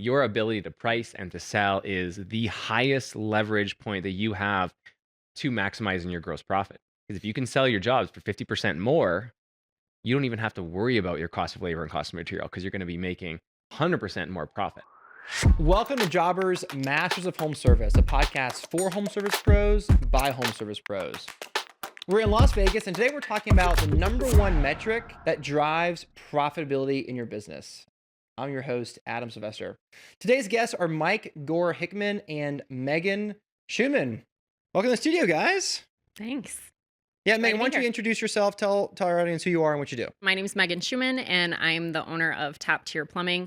your ability to price and to sell is the highest leverage point that you have to maximizing your gross profit. Because if you can sell your jobs for 50% more, you don't even have to worry about your cost of labor and cost of material because you're going to be making 100% more profit. Welcome to Jobbers Masters of Home Service, a podcast for home service pros by home service pros. We're in Las Vegas, and today we're talking about the number one metric that drives profitability in your business. I'm your host, Adam Sylvester. Today's guests are Mike Gore-Hickman and Megan Schumann. Welcome to the studio, guys. Thanks. Yeah, Megan, why don't you introduce yourself, tell our audience who you are and what you do. My name is Megan Schumann, and I'm the owner of Tier Plumbing.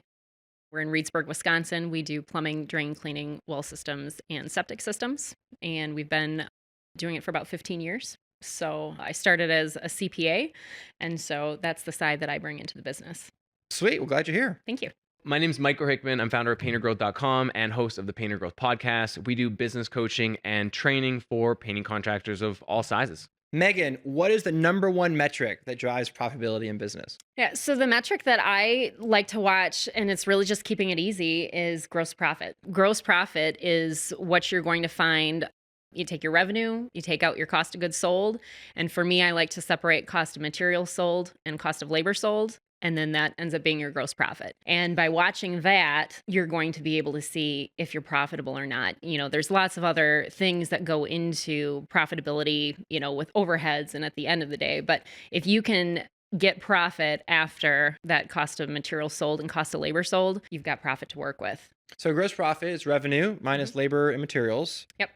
We're in Reedsburg, Wisconsin. We do plumbing, drain cleaning, well systems, and septic systems. And we've been doing it for about 15 years. So I started as a CPA, and so that's the side that I bring into the business. Sweet. Well, glad you're here. Thank you. My name is Mike Gore-Hickman. I'm founder of paintergrowth.com and host of the Painter Growth podcast. We do business coaching and training for painting contractors of all sizes. Megan, what is the number one metric that drives profitability in business? Yeah, so the metric that I like to watch, and it's really just keeping it easy, is gross profit. Gross profit is what you're going to find. You take your revenue, you take out your cost of goods sold. And for me, I like to separate cost of materials sold and cost of labor sold. And then that ends up being your gross profit. And by watching that, you're going to be able to see if you're profitable or not. You know, there's lots of other things that go into profitability, you know, with overheads and at the end of the day. But if you can get profit after that cost of materials sold and cost of labor sold, you've got profit to work with. So gross profit is revenue minus labor and materials. Yep.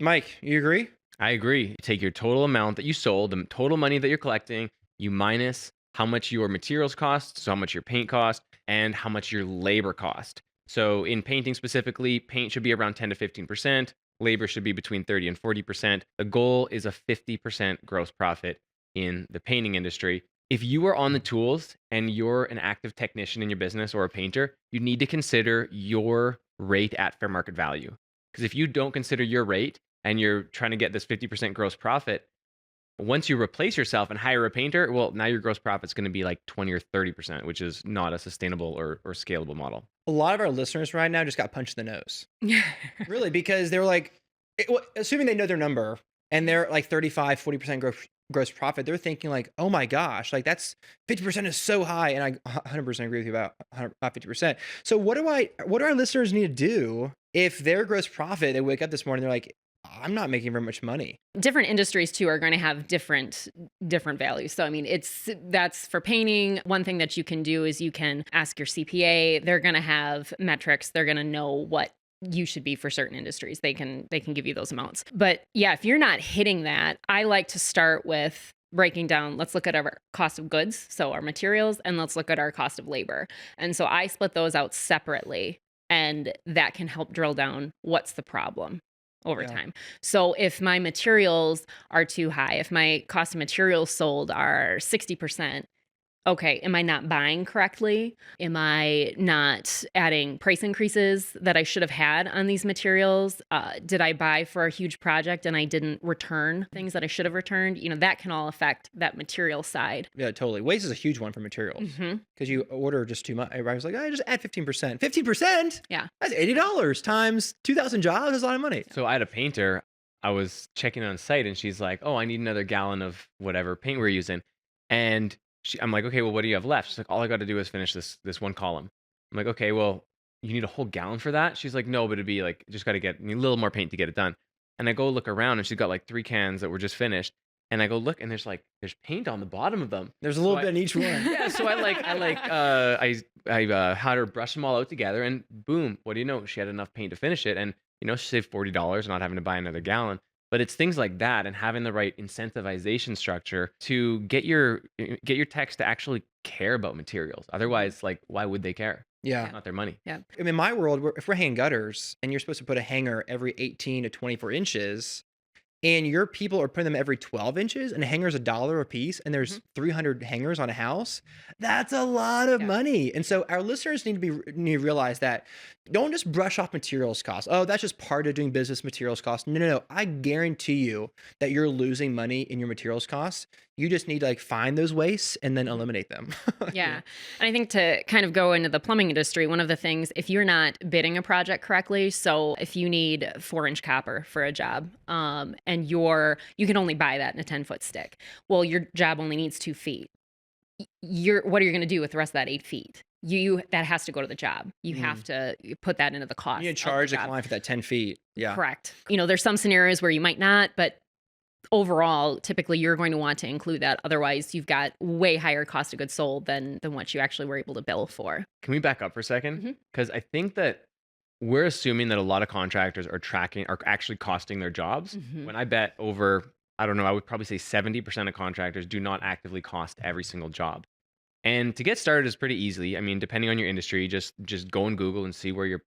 Mike, you agree? I agree. You take your total amount that you sold, the total money that you're collecting, you minus how much your materials cost, so how much your paint cost, and how much your labor cost. So in painting specifically, paint should be around 10 to 15%. Labor should be between 30 and 40%. The goal is a 50% gross profit in the painting industry. If you are on the tools and you're an active technician in your business or a painter, you need to consider your rate at fair market value. Because if you don't consider your rate and you're trying to get this 50% gross profit, once you replace yourself and hire a painter, well, now your gross profit's going to be like 20 or 30%, which is not a sustainable or scalable model. A lot of our listeners right now just got punched in the nose. Really, because they were like, assuming they know their number and they're like 35, 40% gross profit, they're thinking like, oh my gosh, like that's 50% is so high. And I 100% agree with you about 50%. So what do our listeners need to do if their gross profit, they wake up this morning, they're like, I'm not making very much money. Different industries too are going to have different values. So, I mean, that's for painting. One thing that you can do is you can ask your CPA. They're going to have metrics. They're going to know what you should be for certain industries. They can give you those amounts. But yeah, if you're not hitting that, I like to start with breaking down, let's look at our cost of goods, so our materials, and let's look at our cost of labor. And so I split those out separately, and that can help drill down what's the problem over time. So if my materials are too high, if my cost of materials sold are 60%, okay, am I not buying correctly? Am I not adding price increases that I should have had on these materials? Did I buy for a huge project and I didn't return things that I should have returned? You know, that can all affect that material side. Yeah, totally. Waste is a huge one for materials because you order just too much. Everybody's like, I just add 15%. 15%? Yeah. That's $80 times 2,000 jobs. That's a lot of money. So I had a painter, I was checking on site and she's like, oh, I need another gallon of whatever paint we're using. And I'm like, okay, well, what do you have left? She's like, all I got to do is finish this one column. I'm like, okay, well, you need a whole gallon for that? She's like, no, but it'd be like, just got to get a little more paint to get it done. And I go look around and she's got like 3 cans that were just finished. And I go look and there's paint on the bottom of them. There's a little bit in each one. Yeah, so I had her brush them all out together and boom, what do you know? She had enough paint to finish it. And, you know, she saved $40 not having to buy another gallon. But it's things like that and having the right incentivization structure to get your techs to actually care about materials. Otherwise, like, why would they care? Yeah. It's not their money. Yeah. I mean, in my world, if we're hanging gutters and you're supposed to put a hanger every 18 to 24 inches, and your people are putting them every 12 inches and a hanger's $1 a piece and there's 300 hangers on a house, that's a lot of Yeah. money. And so our listeners need to realize that don't just brush off materials costs. Oh, that's just part of doing business, materials costs. No. I guarantee you that you're losing money in your materials costs. You just need to like find those wastes and then eliminate them. Yeah. And I think to kind of go into the plumbing industry, one of the things, if you're not bidding a project correctly, so if you need 4-inch copper for a job, and you can only buy that in a 10-foot stick. Well, your job only needs 2 feet. What are you going to do with the rest of that 8 feet? That has to go to the job. You have to put that into the cost. You need to charge the client for that 10 feet. Yeah. Correct. There's some scenarios where you might not, but overall, typically you're going to want to include that. Otherwise, you've got way higher cost of goods sold than what you actually were able to bill for. Can we back up for a second? Because I think that we're assuming that a lot of contractors are actually costing their jobs. When I bet over, I don't know, I would probably say 70% of contractors do not actively cost every single job. And to get started is pretty easy. I mean, depending on your industry, just go on Google and see where your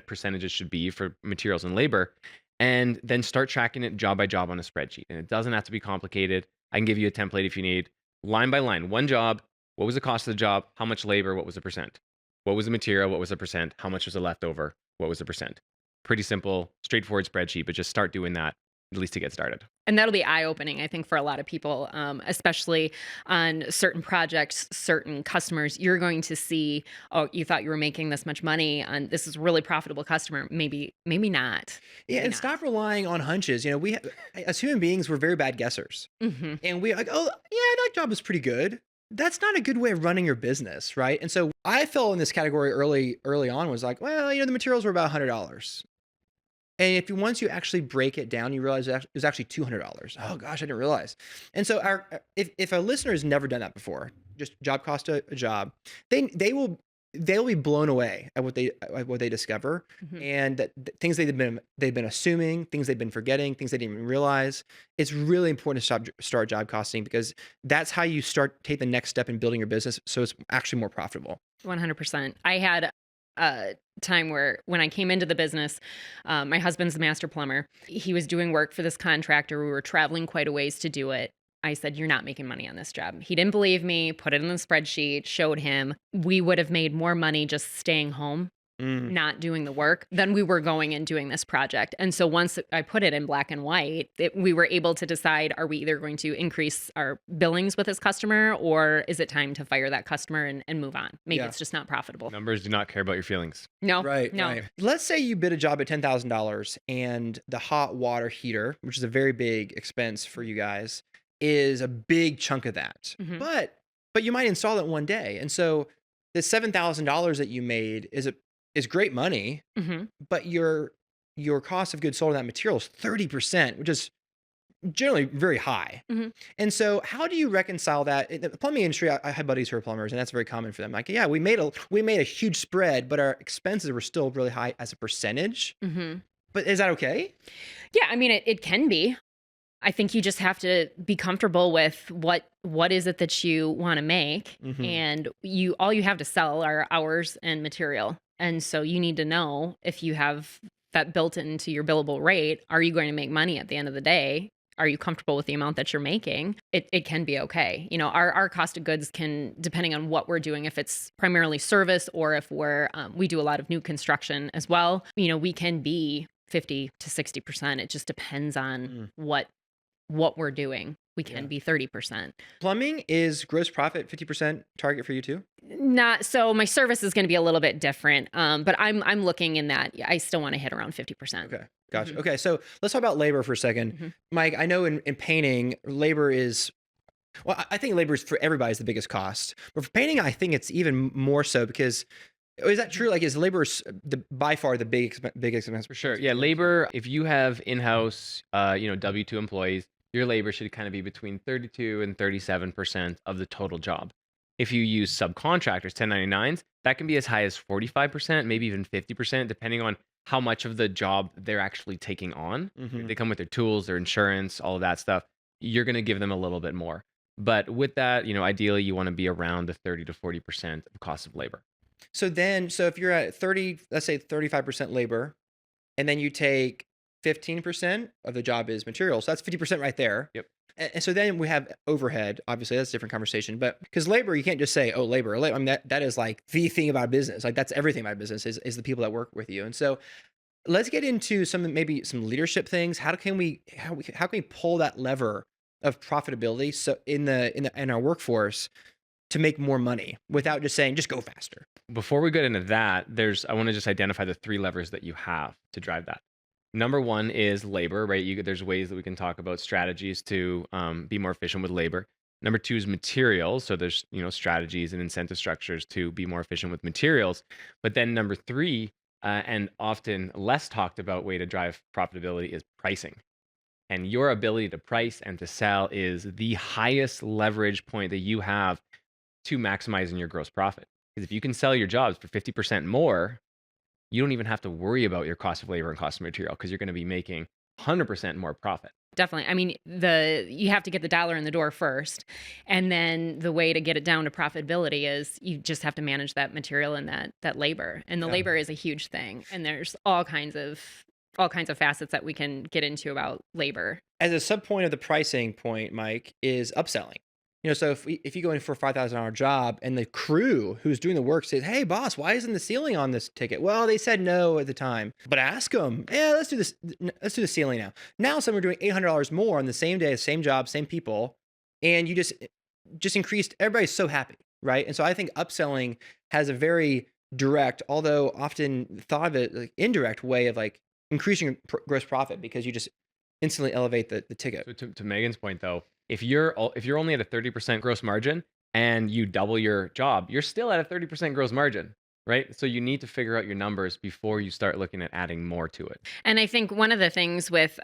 percentages should be for materials and labor, and then start tracking it job by job on a spreadsheet. And it doesn't have to be complicated. I can give you a template if you need, line by line, one job. What was the cost of the job? How much labor? What was the percent? What was the material? What was the percent? How much was the leftover? What was the percent? Pretty simple, straightforward spreadsheet, but just start doing that, at least to get started. And that'll be eye-opening, I think, for a lot of people, especially on certain projects, certain customers. You're going to see, oh, you thought you were making this much money on this is a really profitable customer. Maybe not. Yeah, and stop relying on hunches. We as human beings, we're very bad guessers. And we're like, oh, yeah, that job is pretty good. That's not a good way of running your business, right? And so I fell in this category early on, was like, well, the materials were about $100. And once you actually break it down, you realize it was actually $200. Oh gosh, I didn't realize. And so if a listener has never done that before, just job cost a job, they'll be blown away at what they discover, and that things they've been assuming, things they've been forgetting, things they didn't even realize. It's really important to start job costing, because that's how you take the next step in building your business, so it's actually more profitable. 100%. I had a time where when I came into the business, my husband's the master plumber. He was doing work for this contractor. We were traveling quite a ways to do it. I said, you're not making money on this job. He didn't believe me, put it in the spreadsheet, showed him. We would have made more money just staying home, not doing the work, than we were going and doing this project. And so once I put it in black and white, we were able to decide, are we either going to increase our billings with this customer, or is it time to fire that customer and move on? Maybe it's just not profitable. Numbers do not care about your feelings. No. Right. No. Right. Let's say you bid a job at $10,000 and the hot water heater, which is a very big expense for you guys, is a big chunk of that. But you might install it one day. And so the $7,000 that you made is great money, but your cost of goods sold on that material is 30%, which is generally very high. And so how do you reconcile that? In the plumbing industry, I have buddies who are plumbers, and that's very common for them. Like, yeah, we made a huge spread, but our expenses were still really high as a percentage. But is that okay? Yeah, I mean, it can be. I think you just have to be comfortable with what is it that you want to make, and all you have to sell are hours and material. And so you need to know, if you have that built into your billable rate, are you going to make money at the end of the day? Are you comfortable with the amount that you're making? It can be okay. Our cost of goods can, depending on what we're doing, if it's primarily service or if we do a lot of new construction as well, we can be 50 to 60%. It just depends on what we're doing. We can be 30%. Plumbing is gross profit 50% target for you too? Not so. My service is going to be a little bit different, but I'm looking in that. I still want to hit around 50%. Okay, gotcha. Okay, so let's talk about labor for a second. Mike, I know in painting, labor is, well, I think labor is for everybody is the biggest cost, but for painting, I think it's even more so, because is that true? Like, is labor by far the biggest expense? For sure. Yeah, labor. If you have in-house, W-2 employees, your labor should kind of be between 32 and 37% of the total job. If you use subcontractors, 1099s, that can be as high as 45%, maybe even 50%, depending on how much of the job they're actually taking on. If they come with their tools, their insurance, all of that stuff, you're going to give them a little bit more. But with that, ideally you want to be around the 30 to 40% of cost of labor. So if you're at 30, let's say 35% labor, and then you take 15% of the job is materials. So that's 50% right there. Yep. And so then we have overhead. Obviously, that's a different conversation. But because labor, you can't just say, oh, labor. I mean, that is like the thing about business. Like that's everything about business is the people that work with you. And so let's get into maybe some leadership things. How can we pull that lever of profitability so in our workforce to make more money without just saying just go faster? Before we get into that, I want to just identify the 3 levers that you have to drive that. Number 1 is labor, right? There's ways that we can talk about strategies to be more efficient with labor. Number 2 is materials. So there's strategies and incentive structures to be more efficient with materials. But then number 3, and often less talked about way to drive profitability is pricing. And your ability to price and to sell is the highest leverage point that you have to maximizing your gross profit. Because if you can sell your jobs for 50% more, you don't even have to worry about your cost of labor and cost of material because you're going to be making 100% more profit. Definitely. I mean, you have to get the dollar in the door first. And then the way to get it down to profitability is you just have to manage that material and that labor. And the labor is a huge thing. And there's all kinds of facets that we can get into about labor. As a sub point of the pricing point, Mike, is upselling. So if you go in for a $5,000 job and the crew who's doing the work says, hey, boss, why isn't the ceiling on this ticket? Well, they said no at the time, but ask them, yeah, let's do this. Let's do the ceiling now. Now someone doing $800 more on the same day, same job, same people. And you just increased. Everybody's so happy, right? And so I think upselling has a very direct, although often thought of it like indirect way of like increasing your gross profit because you just instantly elevate the ticket. So to Megan's point though, if you're only at a 30% gross margin and you double your job, you're still at a 30% gross margin, right? So you need to figure out your numbers before you start looking at adding more to it. And I think one of the things with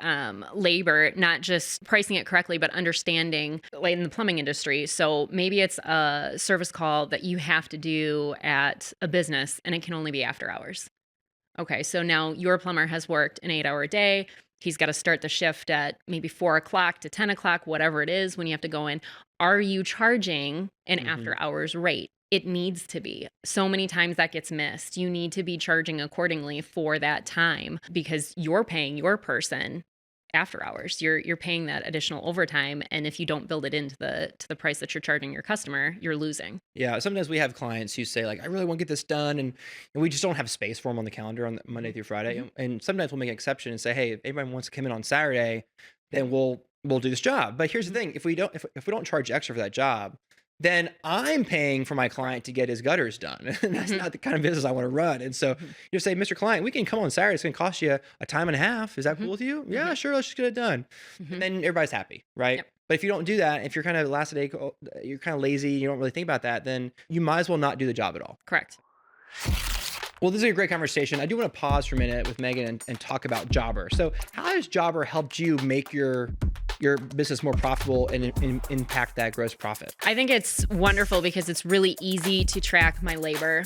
labor, not just pricing it correctly, but understanding like in the plumbing industry. So maybe it's a service call that you have to do at a business and it can only be after hours. Okay, so now your plumber has worked an 8-hour day. He's got to start the shift at maybe 4 o'clock to 10 o'clock, whatever it is when you have to go in. Are you charging an after hours rate? It needs to be. So many times that gets missed. You need to be charging accordingly for that time because you're paying your person after hours. You're paying that additional overtime. And if you don't build it into the price that you're charging your customer, you're losing. Yeah. Sometimes we have clients who say like, I really want to get this done. And we just don't have space for them on the calendar on Monday through Friday. And sometimes we'll make an exception and say, hey, if anybody wants to come in on Saturday, then we'll do this job. But here's the thing. If we don't charge extra for that job, then I'm paying for my client to get his gutters done. And that's not the kind of business I want to run. And so you say, Mr. Client, we can come on Saturday. It's going to cost you a time and a half. Is that cool with you? Yeah, sure. Let's just get it done. And then everybody's happy, right? Yep. But if you don't do that, if you're kind of last day, you're kind of lazy, you don't really think about that, then you might as well not do the job at all. Correct. Well, this is a great conversation. I do want to pause for a minute with Megan and talk about Jobber. So how has Jobber helped you make your business more profitable and impact that gross profit? I think it's wonderful because it's really easy to track my labor.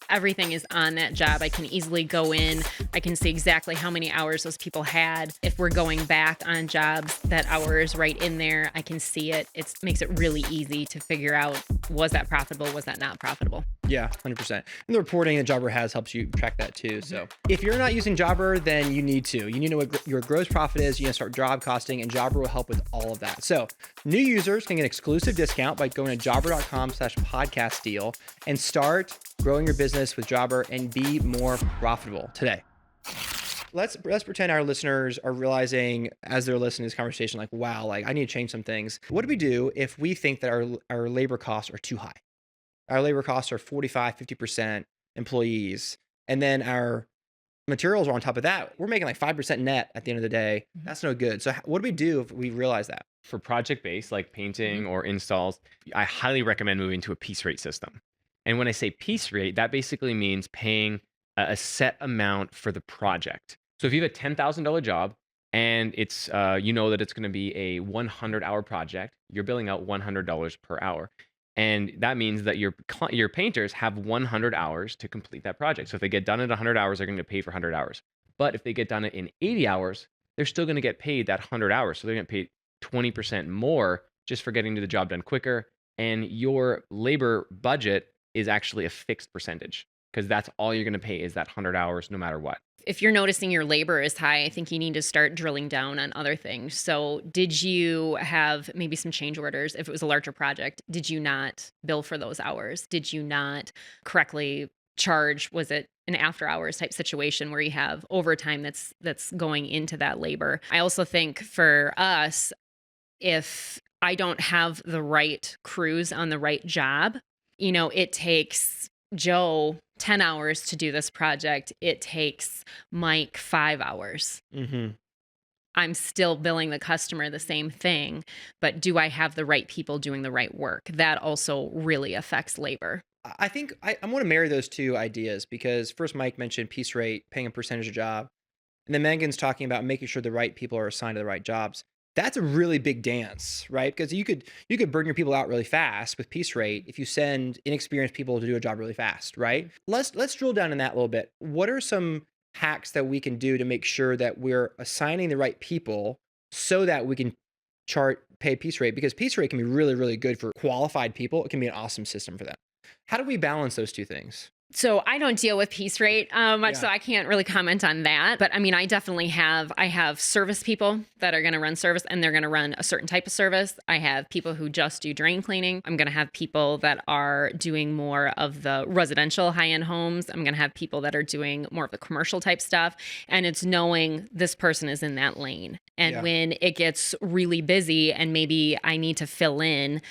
Everything is on that job. I can easily go in. I can see exactly how many hours those people had. If we're going back on jobs, that hour is right in there. I can see it. It makes it really easy to figure out, was that profitable? Was that not profitable? Yeah, 100%. And the reporting that Jobber has helps you track that too. So if you're not using Jobber, then you need to. You need to know what your gross profit is. You need to start job costing, and Jobber will help with all of that. So new users can get an exclusive discount by going to jobber.com/podcast deal and start growing your business with Jobber and be more profitable today. Let's pretend our listeners are realizing as they're listening to this conversation, like, wow, like I need to change some things. What do we do if we think that our labor costs are too high? Our labor costs are 45, 50% employees. And then our materials are on top of that. We're making like 5% net at the end of the day. That's no good. So what do we do if we realize that? For project-based like painting or installs, I highly recommend moving to a piece rate system. And when I say piece rate, that basically means paying a set amount for the project. So if you have a $10,000 job and it's you know that it's going to be a 100-hour project, you're billing out $100 per hour. And that means that your painters have 100 hours to complete that project. So if they get done at 100 hours, they're going to get paid for 100 hours. But if they get done in 80 hours, they're still going to get paid that 100 hours. So they're going to pay 20% more just for getting to the job done quicker. And your labor budget is actually a fixed percentage because that's all you're going to pay is that 100 hours no matter what. if you're noticing your labor is high, I think you need to start drilling down on other things. So did you have maybe some change orders? If it was a larger project, did you not bill for those hours? Did you not correctly charge? Was it an after hours type situation where you have overtime that's going into that labor? I also think for us, if I don't have the right crews on the right job, it takes Joe 10 hours to do this project. It takes Mike 5 hours. Mm-hmm. I'm still billing the customer the same thing, but do I have the right people doing the right work? That also really affects labor. I think I want to marry those two ideas because first Mike mentioned piece rate, paying a percentage of job. And then Megan's talking about making sure the right people are assigned to the right jobs. That's a really big dance, right? Because you could burn your people out really fast with piece rate if you send inexperienced people to do a job really fast, right? Let's drill down in that a little bit. What are some hacks that we can do to make sure that we're assigning the right people so that we can pay piece rate? Because piece rate can be really, really good for qualified people. It can be an awesome system for them. How do we balance those two things? So I don't deal with piece rate much, Yeah. so I can't really comment on that. But I mean, I definitely have service people that are going to run service and they're going to run a certain type of service. I have people who just do drain cleaning. I'm going to have people that are doing more of the residential high-end homes. I'm going to have people that are doing more of the commercial type stuff. And it's knowing this person is in that lane. And Yeah. when it gets really busy and maybe I need to fill in,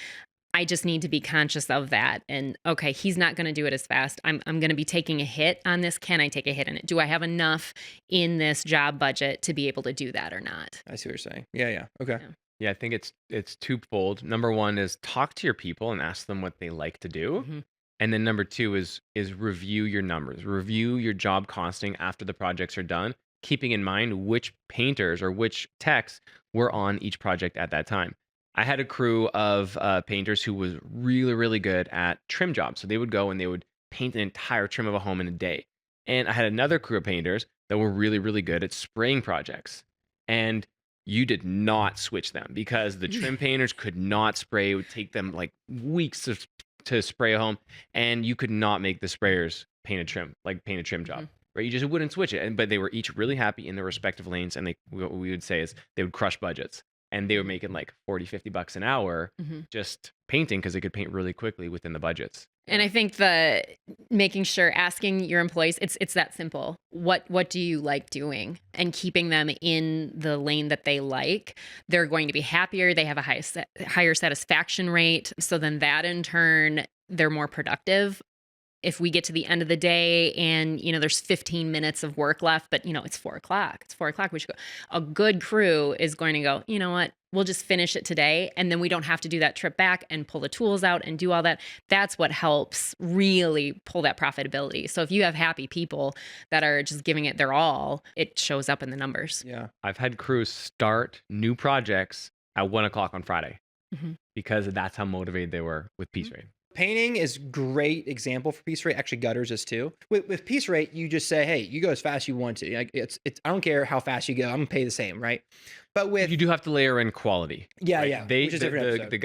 I just need to be conscious of that. And okay, he's not going to do it as fast. I'm going to be taking a hit on this. Can I take a hit on it? Do I have enough in this job budget to be able to do that or not? I see what you're saying. Yeah. Okay. Yeah, I think it's twofold. Number one is talk to your people and ask them what they like to do. Mhm. And then number two is review your numbers, review your job costing after the projects are done, keeping in mind which painters or which techs were on each project at that time. I had a crew of painters who was really, really good at trim jobs. So they would go and they would paint an entire trim of a home in a day. And I had another crew of painters that were really, really good at spraying projects. And you did not switch them because the trim painters could not spray. It would take them like weeks to spray a home. And you could not make the sprayers paint a trim job. Right? You just wouldn't switch it. But they were each really happy in their respective lanes. And what we would say is they would crush budgets. And they were making like 40, 50 bucks an hour just painting because they could paint really quickly within the budgets. And I think making sure asking your employees, it's that simple. What do you like doing? And keeping them in the lane that they like. They're going to be happier. They have a higher satisfaction rate. So then that in turn, they're more productive. If we get to the end of the day and, there's 15 minutes of work left, but, it's 4:00. It's 4:00. We should go. A good crew is going to go, you know what? We'll just finish it today. And then we don't have to do that trip back and pull the tools out and do all that. That's what helps really pull that profitability. So if you have happy people that are just giving it their all, it shows up in the numbers. Yeah. I've had crews start new projects at 1:00 on Friday because that's how motivated they were with piece rate. Painting is great example for piece rate. Actually, gutters is too. With piece rate, you just say, "Hey, you go as fast as you want to." Like it's. I don't care how fast you go. I'm gonna pay the same, right? But with you do have to layer in quality. yeah, right? yeah, Which is different episode. The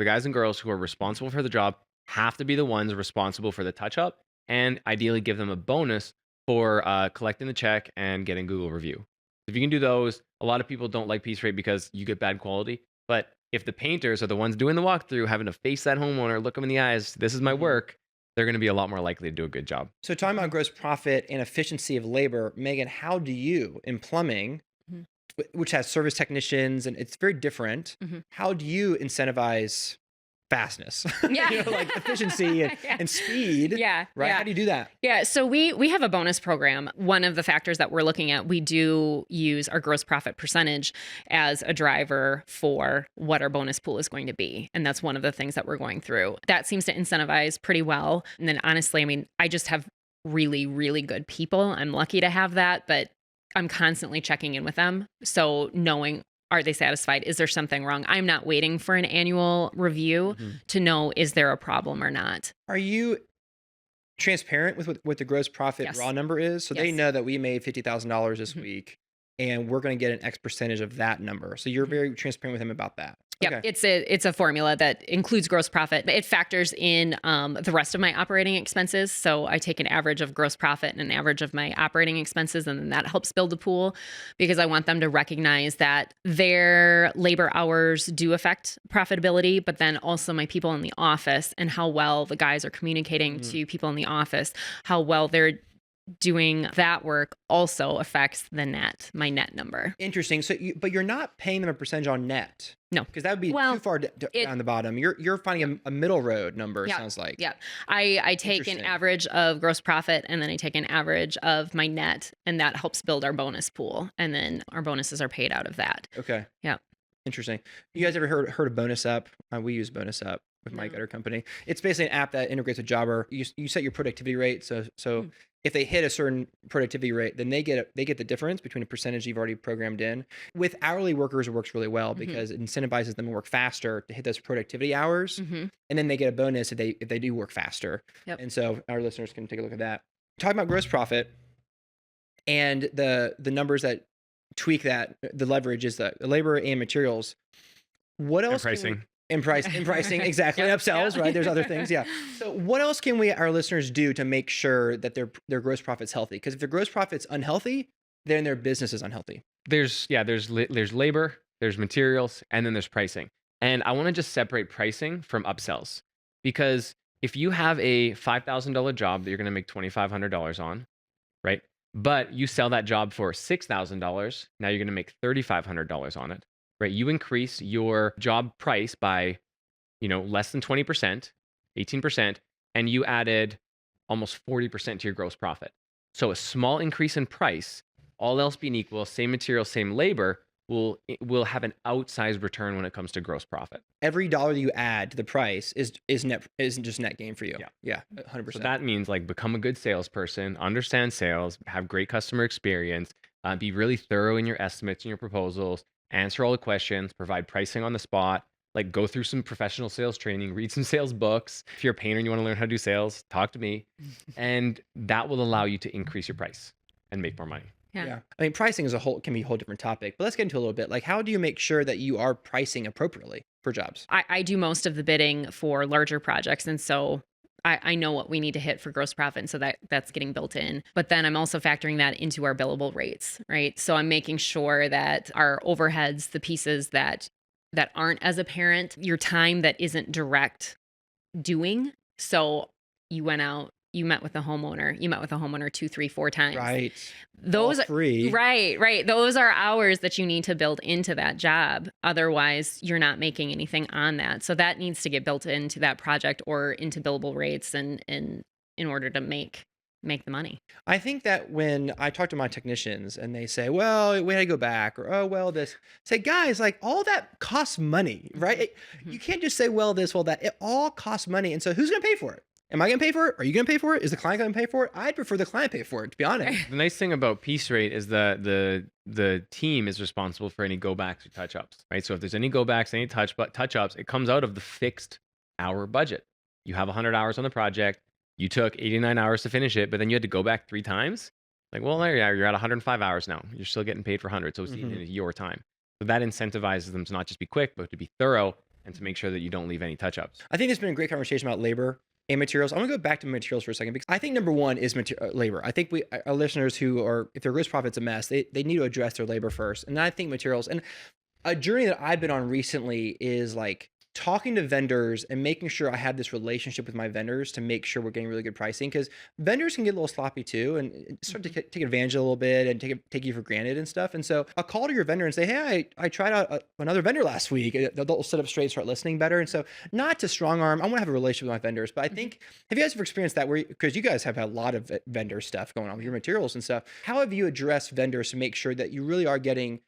guys and girls who are responsible for the job have to be the ones responsible for the touch up, and ideally give them a bonus for collecting the check and getting Google review. If you can do those, a lot of people don't like piece rate because you get bad quality, but if the painters are the ones doing the walkthrough, having to face that homeowner, look them in the eyes, this is my work, they're going to be a lot more likely to do a good job. So talking about gross profit and efficiency of labor, Megan, how do you in plumbing, which has service technicians and it's very different, how do you incentivize fastness? Yeah. Like efficiency and speed. Yeah. Right. Yeah. How do you do that? Yeah. So we have a bonus program. One of the factors that we're looking at, we do use our gross profit percentage as a driver for what our bonus pool is going to be. And that's one of the things that we're going through. That seems to incentivize pretty well. And then honestly, I mean, I just have really, really good people. I'm lucky to have that, but I'm constantly checking in with them. So knowing, are they satisfied? Is there something wrong? I'm not waiting for an annual review to know, is there a problem or not? Are you transparent with what the gross profit raw number is? So they know that we made $50,000 this week and we're going to get an X percentage of that number. So you're very transparent with them about that. Yep. Okay. It's a formula that includes gross profit. It factors in the rest of my operating expenses. So I take an average of gross profit and an average of my operating expenses, and then that helps build a pool because I want them to recognize that their labor hours do affect profitability, but then also my people in the office and how well the guys are communicating to people in the office, how well they're doing that work also affects my net number. Interesting. So, but you're not paying them a percentage on net. No. Because that would be Well, too far down the bottom. You're finding a middle road number, it sounds like. Yeah. I take an Interesting. average of gross profit and then I take an average of my net, and that helps build our bonus pool. And then our bonuses are paid out of that. Okay. Yeah. Interesting. You guys ever heard of Bonus Up? We use Bonus Up with Mike at our company. It's basically an app that integrates with Jobber. You set your productivity rate. So if they hit a certain productivity rate, then they get the difference between a percentage you've already programmed in. With hourly workers, it works really well because it incentivizes them to work faster to hit those productivity hours, and then they get a bonus if they do work faster. Yep. And so our listeners can take a look at that. Talking about gross profit and the numbers that tweak that, the leverage is the labor and materials. What else? And pricing. In pricing, exactly. And upsells, right? There's other things. Yeah. So what else can our listeners do to make sure that their gross profit's healthy? Because if their gross profit's unhealthy, then their business is unhealthy. There's labor, there's materials, and then there's pricing. And I want to just separate pricing from upsells, because if you have a $5,000 job that you're going to make $2,500 on, right? But you sell that job for $6,000, now you're going to make $3,500 on it. Right, you increase your job price by, less than 20%, 18%, and you added almost 40% to your gross profit. So a small increase in price, all else being equal, same material, same labor, will have an outsized return when it comes to gross profit. Every dollar that you add to the price isn't just net gain for you. Yeah, 100%. So that means become a good salesperson, understand sales, have great customer experience, be really thorough in your estimates and your proposals. Answer all the questions, provide pricing on the spot, go through some professional sales training, read some sales books. If you're a painter and you want to learn how to do sales, talk to me. And that will allow you to increase your price and make more money. Yeah. I mean, pricing can be a whole different topic, but let's get into a little bit. How do you make sure that you are pricing appropriately for jobs? I do most of the bidding for larger projects. And so I know what we need to hit for gross profit. And so that's getting built in. But then I'm also factoring that into our billable rates, right? So I'm making sure that our overheads, the pieces that aren't as apparent, your time that isn't direct doing. So you went out, you met with the homeowner, 2, 3, 4 times. Right. Those all free. Right. Those are hours that you need to build into that job. Otherwise, you're not making anything on that. So that needs to get built into that project or into billable rates and in order to make the money. I think that when I talk to my technicians and they say, well, we had to go back, or, oh, well, this, say, guys, all that costs money, right? You can't just say, well, this, well, that. It all costs money. And so who's going to pay for it? Am I going to pay for it? Are you going to pay for it? Is the client going to pay for it? I'd prefer the client pay for it, to be honest. The nice thing about piece rate is that the team is responsible for any go backs or touch ups, right? So if there's any go backs, any touch ups, it comes out of the fixed hour budget. You have 100 hours on the project. You took 89 hours to finish it, but then you had to go back 3 times. Well, there you are. You're at 105 hours now. You're still getting paid for 100. So it's eating into your time. So that incentivizes them to not just be quick, but to be thorough and to make sure that you don't leave any touch ups. I think it's been a great conversation about labor and materials. I want to go back to materials for a second because I think number one is labor. I think our listeners if their gross profit's a mess, they need to address their labor first. And then I think materials. And a journey that I've been on recently is talking to vendors and making sure I have this relationship with my vendors to make sure we're getting really good pricing, because vendors can get a little sloppy too and start to take advantage a little bit and take you for granted and stuff. And so I'll call to your vendor and say, hey, I tried out another vendor last week. They'll sit up straight, start listening better. And so not to strong arm, I want to have a relationship with my vendors. But I think, have you guys ever experienced that because you guys have a lot of vendor stuff going on with your materials and stuff? How have you addressed vendors to make sure that you really are getting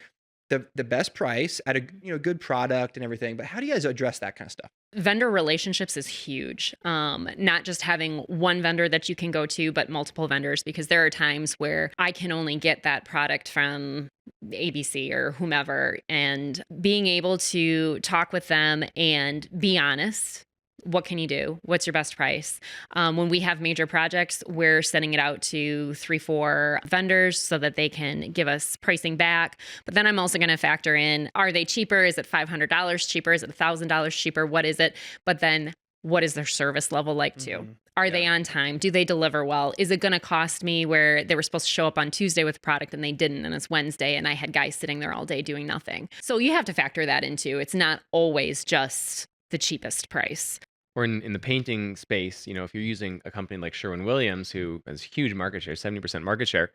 the best price at a good product and everything? But how do you guys address that kind of stuff? Vendor relationships is huge. Not just having one vendor that you can go to, but multiple vendors, because there are times where I can only get that product from ABC or whomever, and being able to talk with them and be honest What can you do? What's your best price? When we have major projects, we're sending it out to 3-4 vendors so that they can give us pricing back. But then I'm also going to factor in, are they cheaper? Is it $500 cheaper? Is it $1,000 cheaper? What is it? But then what is their service level like too? Are they on time? Do they deliver well? Is it going to cost me where they were supposed to show up on Tuesday with product and they didn't, and it's Wednesday and I had guys sitting there all day doing nothing? So you have to factor that into. It's not always just the cheapest price. Or in the painting space, if you're using a company like Sherwin-Williams, who has huge market share, 70% market share,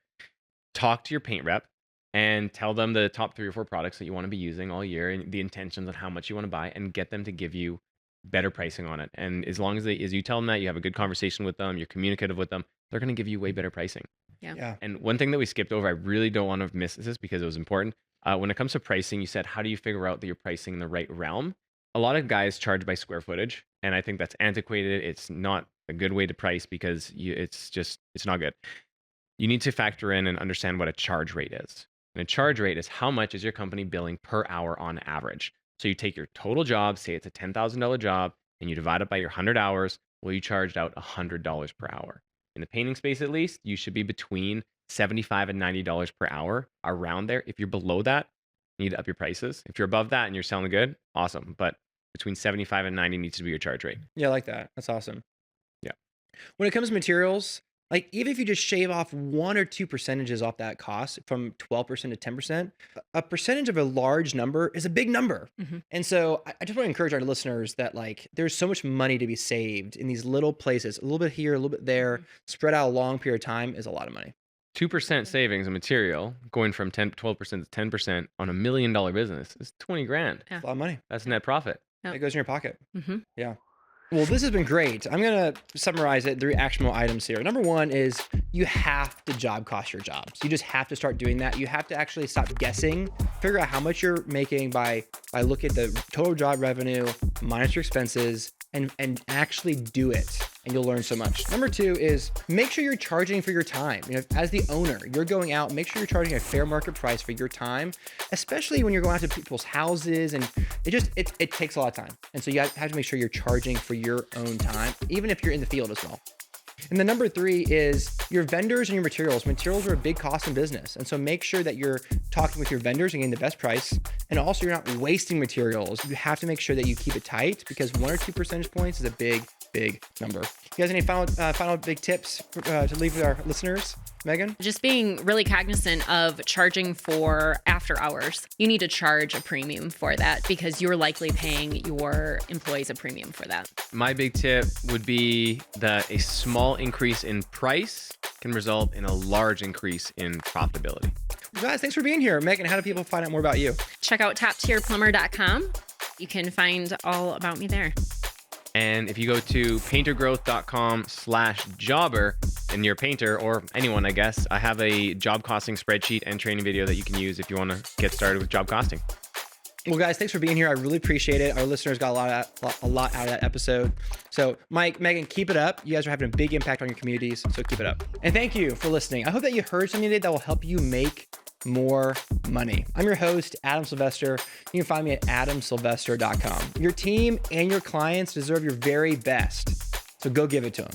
talk to your paint rep and tell them the top 3 or 4 products that you want to be using all year and the intentions on how much you want to buy, and get them to give you better pricing on it. And as long as you tell them that, you have a good conversation with them, you're communicative with them, they're going to give you way better pricing. Yeah. And one thing that we skipped over, I really don't want to miss this because it was important. When it comes to pricing, you said, how do you figure out that you're pricing in the right realm? A lot of guys charge by square footage, and I think that's antiquated. It's not a good way to price because it's not good. You need to factor in and understand what a charge rate is. And a charge rate is how much is your company billing per hour on average. So you take your total job, say it's a $10,000 job, and you divide it by your 100 hours. Well, you charged out $100 per hour. In the painting space, at least, you should be between $75 and $90 per hour, around there. If you're below that, you need to up your prices. If you're above that and you're selling good, awesome. But between 75 and 90 needs to be your charge rate. Yeah, I like that. That's awesome. Yeah. When it comes to materials, like even if you just shave off 1 or 2 percentages off that cost from 12% to 10%, a percentage of a large number is a big number. And so I just want to encourage our listeners that like there's so much money to be saved in these little places. A little bit here, a little bit there, spread out a long period of time is a lot of money. 2% savings in material going from 12% to 10% on $1 million business is 20 grand. It's a lot of money. That's net profit. It goes in your pocket. Yeah. Well, this has been great. I'm going to summarize it, 3 actionable items here. Number 1 is you have to job cost your jobs. You just have to start doing that. You have to actually stop guessing, figure out how much you're making by looking at the total job revenue minus your expenses, and actually do it. And you'll learn so much. Number 2 is make sure you're charging for your time. As the owner, you're going out, make sure you're charging a fair market price for your time, especially when you're going out to people's houses, and it takes a lot of time. And so you have to make sure you're charging for your own time, even if you're in the field as well. And then number 3 is your vendors and your materials. Materials are a big cost in business. And so make sure that you're talking with your vendors and getting the best price. And also you're not wasting materials. You have to make sure that you keep it tight, because 1 or 2 percentage points is a big number. You guys, any final big tips to leave with our listeners? Megan? Just being really cognizant of charging for after hours. You need to charge a premium for that because you're likely paying your employees a premium for that. My big tip would be that a small increase in price can result in a large increase in profitability. Guys, thanks for being here. Megan, how do people find out more about you? Check out toptierplumber.com. You can find all about me there. And if you go to paintergrowth.com/jobber and you're a painter, or anyone, I guess, I have a job costing spreadsheet and training video that you can use if you want to get started with job costing. Well, guys, thanks for being here. I really appreciate it. Our listeners got a lot out of that episode. So Mike, Megan, keep it up. You guys are having a big impact on your communities, so keep it up. And thank you for listening. I hope that you heard something today that will help you make more money. I'm your host, Adam Sylvester. You can find me at adamsylvester.com. Your team and your clients deserve your very best, so go give it to them.